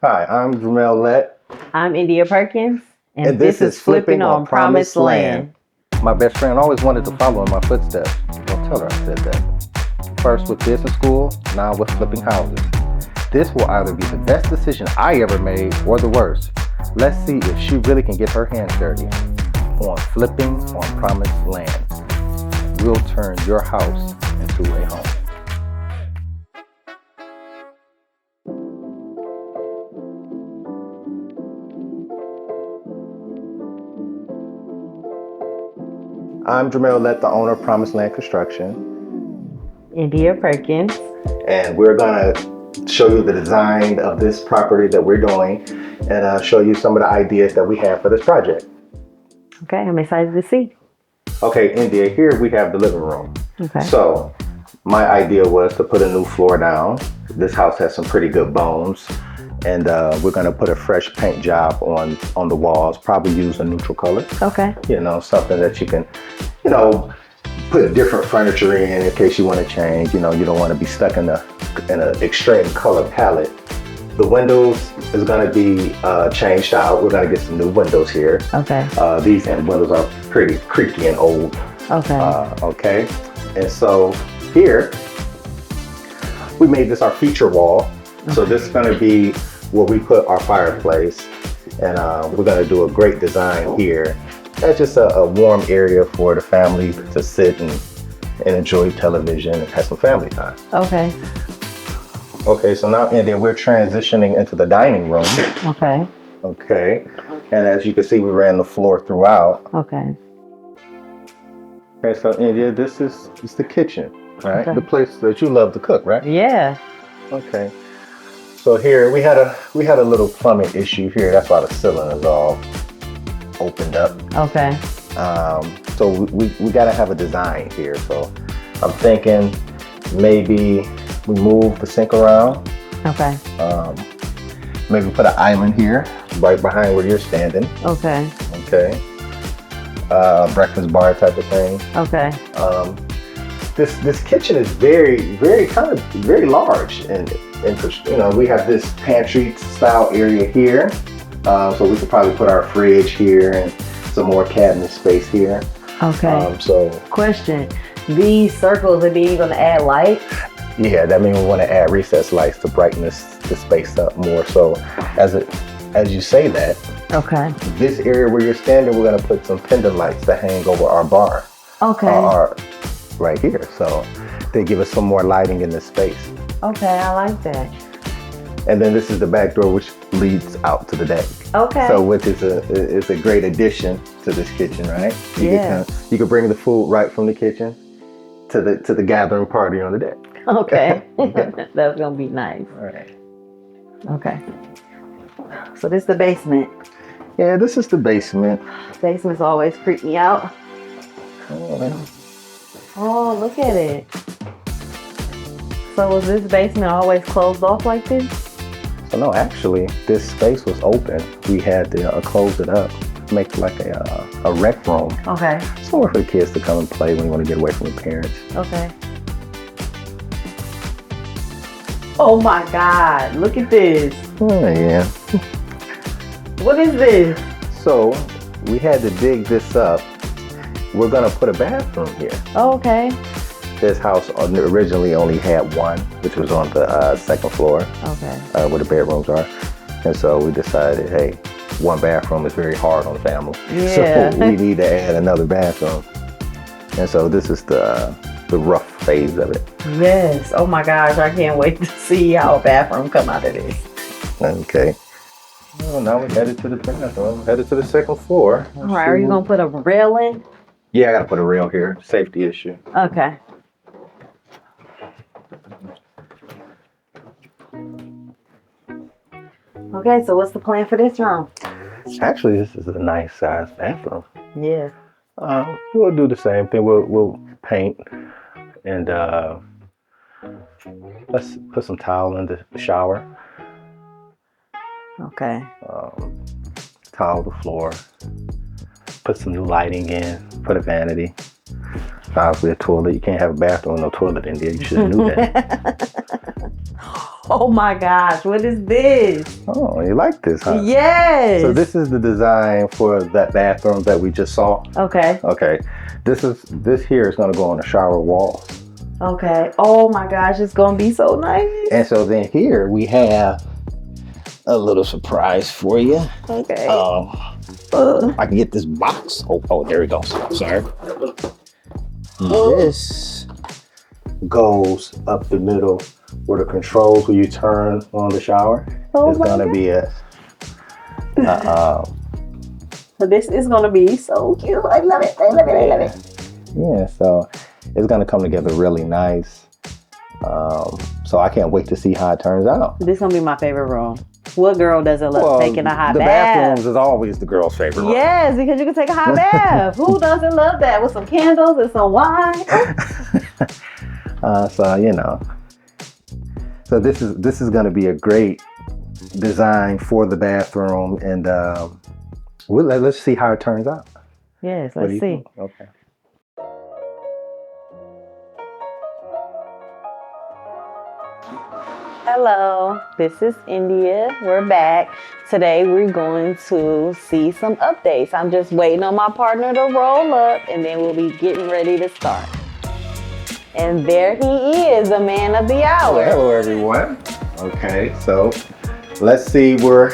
Hi, I'm Jamel Lett, I'm India Perkins, and this is Flipping on Promised Land. My best friend always wanted to follow in my footsteps. Don't tell her I said that. First with business school, now with flipping houses. This will either be the best decision I ever made or the worst. Let's see if she really can get her hands dirty on Flipping on Promised Land. We'll turn your house into a home. I'm Jamel Lett, the owner of Promised Land Construction. India Perkins. And we're going to show you the design of this property that we're doing and show you some of the ideas that we have for this project. Okay, I'm excited to see. Okay, India, here we have the living room. Okay. So my idea was to put a new floor down. This house has some pretty good bones. And we're going to put a fresh paint job on the walls, probably use a neutral color. Okay. You know, something that you can, put different furniture in case you want to change. You don't want to be stuck in an extreme color palette. The windows is going to be changed out. We're going to get some new windows here. Okay. These windows are pretty creaky and old. Okay. Okay. And so here, we made this our feature wall. Okay. So this is going to be where we put our fireplace. And we're going to do a great design here. That's just a warm area for the family to sit and enjoy television and have some family time. Okay. Okay, so now, India, we're transitioning into the dining room. Okay. Okay. And as you can see, we ran the floor throughout. Okay. Okay, so India, this is the kitchen, right? Okay. The place that you love to cook, right? Yeah. Okay. So here we had a little plumbing issue here. That's why the ceiling is all opened up. Okay. So we got to have a design here. So I'm thinking maybe we move the sink around. Okay. Maybe put an island here, right behind where you're standing. Okay. Okay. Breakfast bar type of thing. Okay. This kitchen is very, very large and interesting. We have this pantry style area here. So we could probably put our fridge here and some more cabinet space here. Okay. So question: these circles are you going to add light? Yeah, that means we want to add recessed lights to brighten the space up more. So as you say that, okay, this area where you're standing, we're going to put some pendant lights that hang over our bar. Okay. Right here. So they give us some more lighting in this space. Okay, I like that. And then this is the back door, which leads out to the deck. Okay. So which is a great addition to this kitchen, right? You can bring the food right from the kitchen to the gathering party on the deck. Okay. That's gonna be nice. All right. Okay. So this is the basement. Yeah, this is the basement. Basements always creep me out. Oh, look at it. So was this basement always closed off like this? So no, actually, this space was open. We had to close it up, make like a rec room. Okay. Somewhere for the kids to come and play when you want to get away from the parents. Okay. Oh my God, look at this. Oh, yeah. What is this? So we had to dig this up. We're gonna put a bathroom here. Oh, okay. This house originally only had one, which was on the second floor. Okay. Where the bedrooms are. And so we decided, hey, one bathroom is very hard on the family. Yeah. So we need to add another bathroom. And so this is the rough phase of it. Yes. Oh my gosh, I can't wait to see how a bathroom come out of this. Okay. Well, now we're headed to the bathroom, headed to the second floor. All right, are you gonna put a railing? Yeah, I gotta put a rail here, safety issue. Okay. Okay, so what's the plan for this room? Actually, this is a nice sized bathroom. Yeah. We'll do the same thing. We'll paint and let's put some tile in the shower. Okay. Tile the floor. Put some new lighting in. Put a vanity. Obviously a toilet. You can't have a bathroom with no toilet in there. You should have knew that. Oh my gosh, what is this? Oh, you like this, huh? Yes. So this is the design for that bathroom that we just saw. Okay. Okay. This here is gonna go on the shower wall. Okay. Oh my gosh, it's gonna be so nice. And so then here we have a little surprise for you. Okay. I can get this box. Oh, there we go. Sorry. This goes up the middle where the controls where you turn on the shower. Oh It's my gonna God. be a This is gonna be so cute. I love it. I love it. I love it. yeah, so it's gonna come together really nice. So I can't wait to see how it turns out. This is gonna be my favorite room. What girl doesn't love taking a hot the bath? bathrooms is always the girl's favorite room. Yes, because you can take a hot bath. Who doesn't love that? With some candles and some wine. So you know, so this is going to be a great design for the bathroom, and let's see how it turns out. Yes, What do let's you see. think? Okay. Hello, this is India. We're back. Today we're going to see some updates. I'm just waiting on my partner to roll up and then we'll be getting ready to start. And there he is, the man of the hour. Well, hello everyone. Okay, so let's see where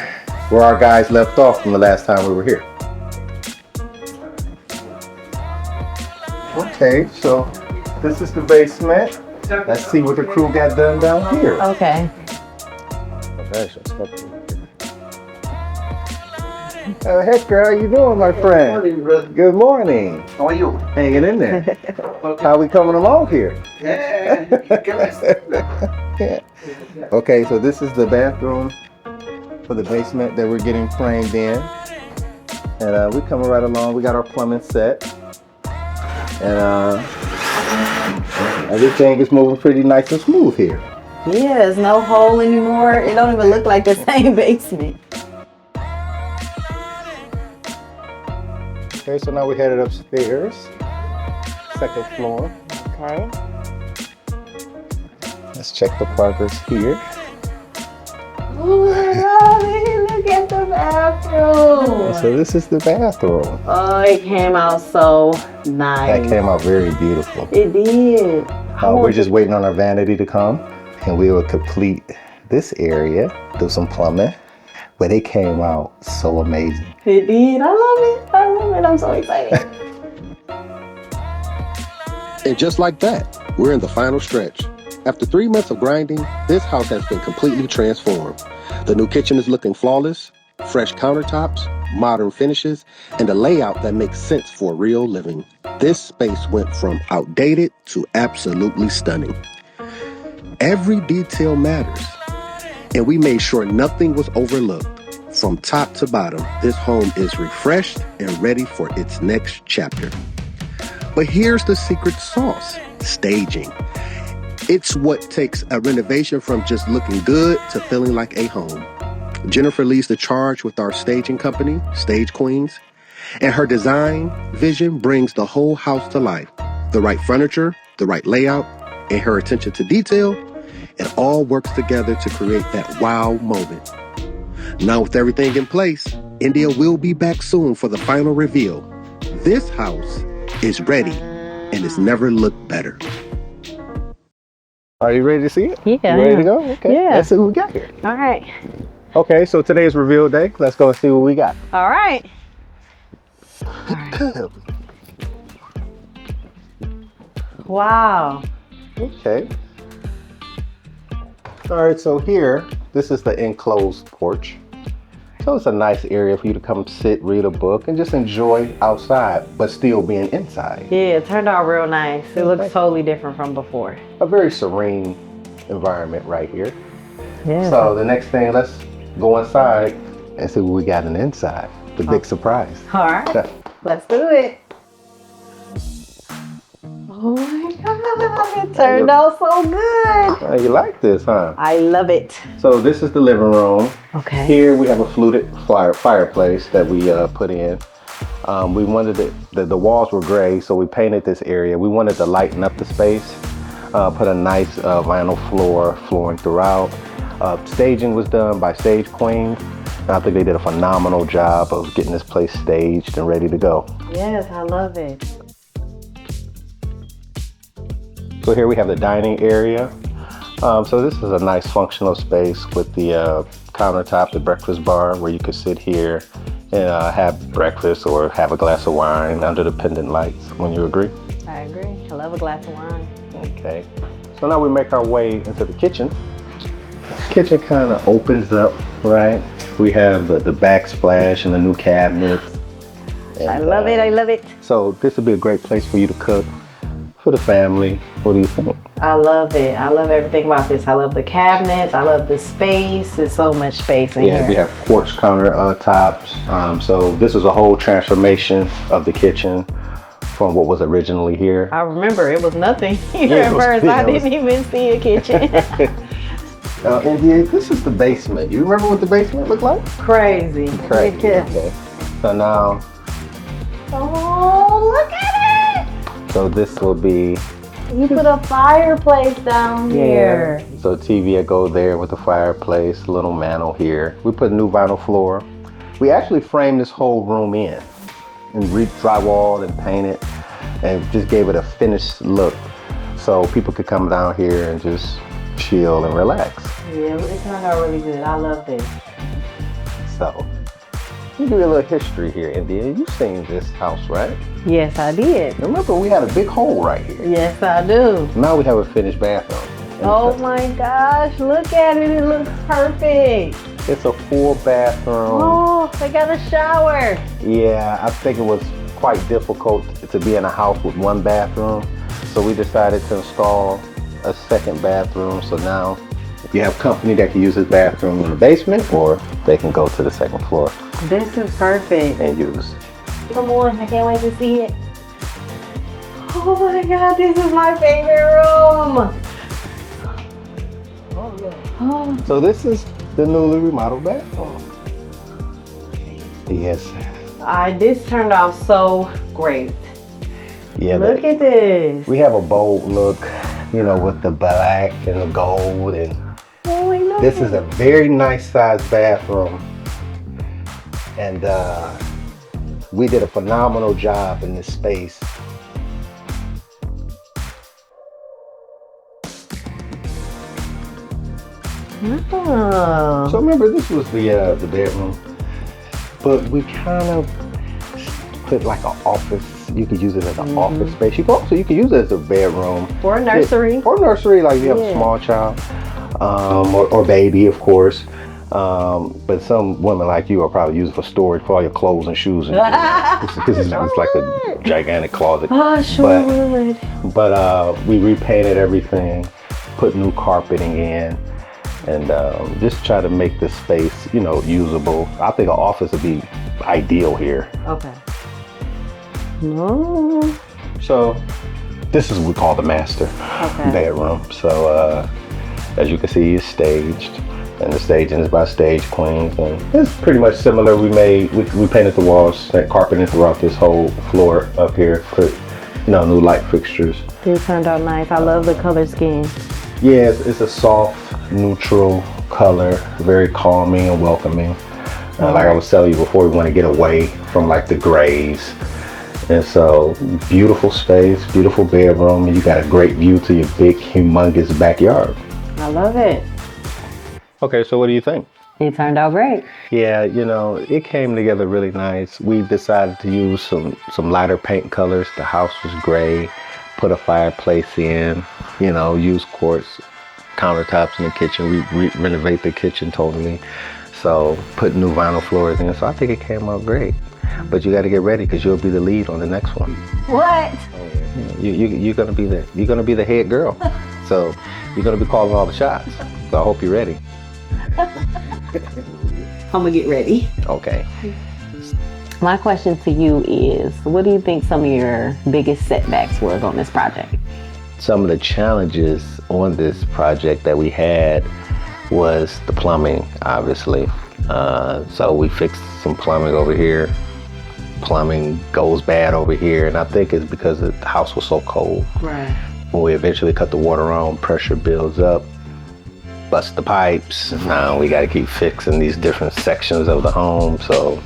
our guys left off from the last time we were here. Okay, so this is the basement. Let's see what the crew got done down here. Okay. Hector, how you doing, my friend? Morning, brother. Good morning. How are you? Hanging in there. How we coming along here? Yeah. Yeah. Okay, so this is the bathroom for the basement that we're getting framed in. And we coming right along. We got our plumbing set. And everything is moving pretty nice and smooth here. Yeah, there's no hole anymore. It don't even look like the same basement. Okay, so now we're headed upstairs. Second floor. Okay. Let's check the progress here. Oh my God, look at the bathroom. So this is the bathroom. Oh, it came out so nice. That came out very beautiful. It did. We're just waiting on our vanity to come, and we will complete this area, do some plumbing. But it came out so amazing. It did. I love it. I love it. I'm so excited. And just like that, we're in the final stretch. After 3 months of grinding, this house has been completely transformed. The new kitchen is looking flawless, fresh countertops, modern finishes, and a layout that makes sense for real living. This space went from outdated to absolutely stunning. Every detail matters, and we made sure nothing was overlooked. From top to bottom, this home is refreshed and ready for its next chapter. But here's the secret sauce: staging. It's what takes a renovation from just looking good to feeling like a home. Jennifer leads the charge with our staging company, Stage Queens, and her design vision brings the whole house to life. The right furniture, the right layout, and her attention to detail, it all works together to create that wow moment. Now with everything in place, India will be back soon for the final reveal. This house is ready and it's never looked better. Are you ready to see it? Yeah. You ready to go? Okay. Yeah. Let's see what we got here. All right. Okay, so today is reveal day. Let's go and see what we got. All right. Wow. Okay. All right, so here, this is the enclosed porch. So it's a nice area for you to come sit, read a book, and just enjoy outside, but still being inside. Yeah, it turned out real nice. It looks totally different from before. A very serene environment right here. Yeah. So the next thing, let's go inside and see what we got on the inside. The big surprise. All right. Let's do it. Oh my God, it turned out so good. Oh, you like this, huh? I love it. So this is the living room. Okay. Here we have a fluted fireplace that we put in. We wanted it, the walls were gray, so we painted this area. We wanted to lighten up the space, put a nice vinyl flooring throughout. Staging was done by Stage Queens. And I think they did a phenomenal job of getting this place staged and ready to go. Yes, I love it. So here we have the dining area. So this is a nice functional space with the countertop, the breakfast bar, where you could sit here and have breakfast or have a glass of wine under the pendant lights. When you agree? I agree. I love a glass of wine. Okay. So now we make our way into the kitchen. Kitchen kind of opens up, right? We have the backsplash and the new cabinets. And, I love it. I love it. So this would be a great place for you to cook for the family. What do you think? I love it. I love everything about this. I love the cabinets. I love the space. There's so much space in here. We have quartz counter tops. So this is a whole transformation of the kitchen from what was originally here. I remember it was nothing here at first. I didn't even see a kitchen. India, this is the basement. You remember what the basement looked like? Crazy. Okay. So now. Oh, look at it! So this will be. You put a fireplace down here. So TV will go there with the fireplace, little mantle here. We put new vinyl floor. We actually framed this whole room in and drywalled and painted and just gave it a finished look so people could come down here and just chill and relax. Yeah, it turned out really good. I love this. So, you do a little history here, India. You've seen this house, right? Yes, I did. Remember, we had a big hole right here. Yes, I do. Now we have a finished bathroom. Oh my gosh, look at it. It looks perfect. It's a full bathroom. Oh, they got a shower. Yeah, I think it was quite difficult to be in a house with one bathroom. So we decided to install a second bathroom. So now if you have company that can use this bathroom in the basement, or they can go to the second floor This is perfect. and use. Come on, I can't wait to see it. Oh my God, this is my favorite room. Oh, So this is the newly remodeled bathroom. Yes. this turned out so great. Yeah. Look at this. We have a bold look, you know, with the black and the gold, and Oh, I love this it. is a very nice sized bathroom. And we did a phenomenal job in this space. Oh. So remember, this was the bedroom, but we kind of put like an office. You could use it as an office space. You could use it as a bedroom For a nursery. or nursery, like if you have a small child, or baby, of course. But some women like you are probably using for storage for all your clothes and shoes. And it's like a gigantic closet. Oh, sure would. But we repainted everything, put new carpeting in, and just try to make this space, you know, usable. I think an office would be ideal here. Okay. No. So this is what we call the master bedroom. So as you can see, it's staged, and the staging is by Stage Queens, and it's pretty much similar. We painted the walls, that carpeting throughout this whole floor up here. Put, you know, new light fixtures. It turned out nice. I love the color scheme. Yeah, it's a soft, neutral color, very calming and welcoming. Like I was telling you before, we want to get away from like the grays. And so, beautiful space, beautiful bedroom, and you got a great view to your big, humongous backyard. I love it. Okay, so what do you think? It turned out great. Yeah, you know, it came together really nice. We decided to use some lighter paint colors. The house was gray, put a fireplace in, you know, use quartz countertops in the kitchen. We renovate the kitchen totally. So put new vinyl floors in. So I think it came out great. But you got to get ready because you'll be the lead on the next one. What? You're gonna be the head girl. So you're gonna be calling all the shots. So I hope you're ready. I'm gonna get ready. Okay. My question to you is, what do you think some of your biggest setbacks was on this project? Some of the challenges on this project that we had was the plumbing, obviously. So we fixed some plumbing over here. Plumbing goes bad over here, and I think it's because the house was so cold. Right. When we eventually cut the water on, pressure builds up, bust the pipes. Now we got to keep fixing these different sections of the home. So,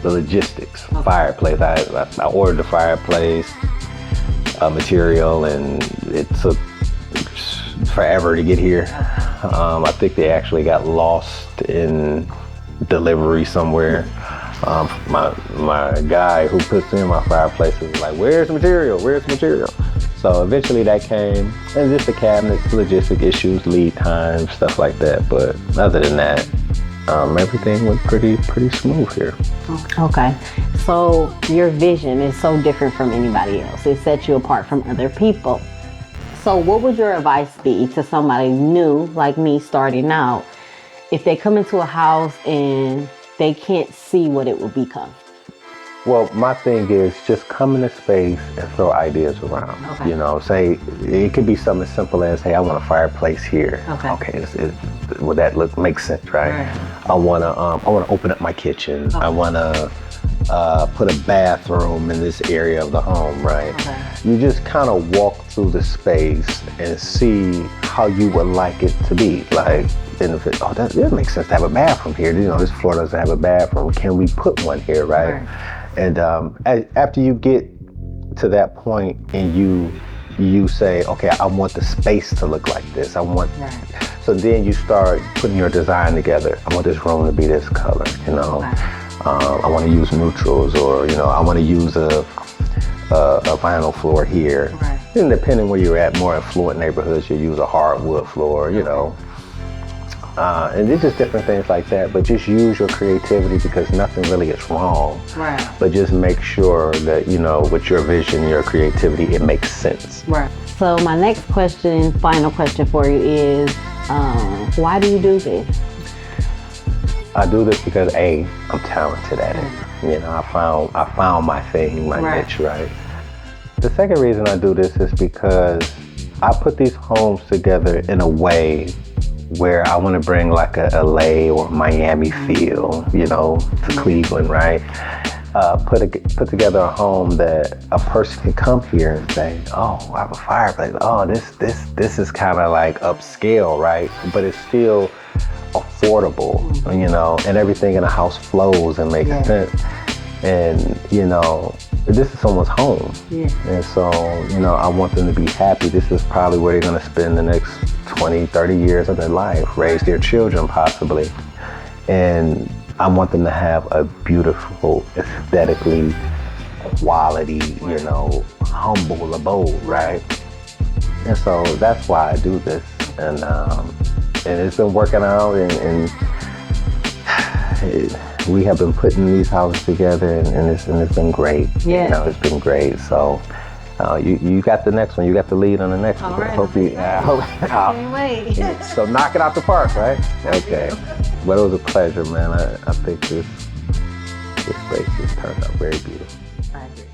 the logistics, fireplace. I ordered the fireplace material, and it took forever to get here. I think they actually got lost in delivery somewhere. My guy who puts in my fireplace was like, "Where's the material? Where's the material?" So eventually that came, and just the cabinets, logistic issues, lead times, stuff like that. But other than that, everything went pretty smooth here. Okay, so your vision is so different from anybody else. It sets you apart from other people. So what would your advice be to somebody new like me starting out if they come into a house and they can't see what it will become? Well, my thing is just come in a space and throw ideas around. Okay. You know, say it could be something as simple as, "Hey, I want a fireplace here." Okay. Would that make sense, right? I wanna open up my kitchen. Okay. I wanna put a bathroom in this area of the home, right? Okay. You just kind of walk through the space and see how you would like it to be. Like, and if that makes sense to have a bathroom here. You know, this floor doesn't have a bathroom. Can we put one here, right? And after you get to that point and you say, "Okay, I want the space to look like this. I want." So then you start putting your design together. I want this room to be this color. You know, I want to use neutrals, or I want to use a vinyl floor here. And depending where you're at, more affluent neighborhoods, you use a hardwood floor. And it's just different things like that. But just use your creativity, because nothing really is wrong. But just make sure that, with your vision, your creativity, it makes sense. So my next question, final question for you is, why do you do this? I do this because I'm talented at it. I found my thing, my niche, right? The second reason I do this is because I put these homes together in a way where I want to bring like a LA or Miami feel, to Cleveland, right? Put together a home that a person can come here and say, "Oh, I have a fireplace. Oh, this is kind of like upscale, right? But it's still affordable, and everything in the house flows and makes sense. And this is someone's home, and so I want them to be happy. This is probably where they're going to spend the next 20, 30 years of their life, raise their children possibly, and I want them to have a beautiful, aesthetically quality, humble abode, right? And so that's why I do this, and it's been working out, and we have been putting these houses together, and it's been great. It's been great. So you got the next one. You got the lead on the next one. Right. Can't wait. So knock it out the park, right? Okay. Well, it was a pleasure, man. I think this space has turned out very beautiful. I agree.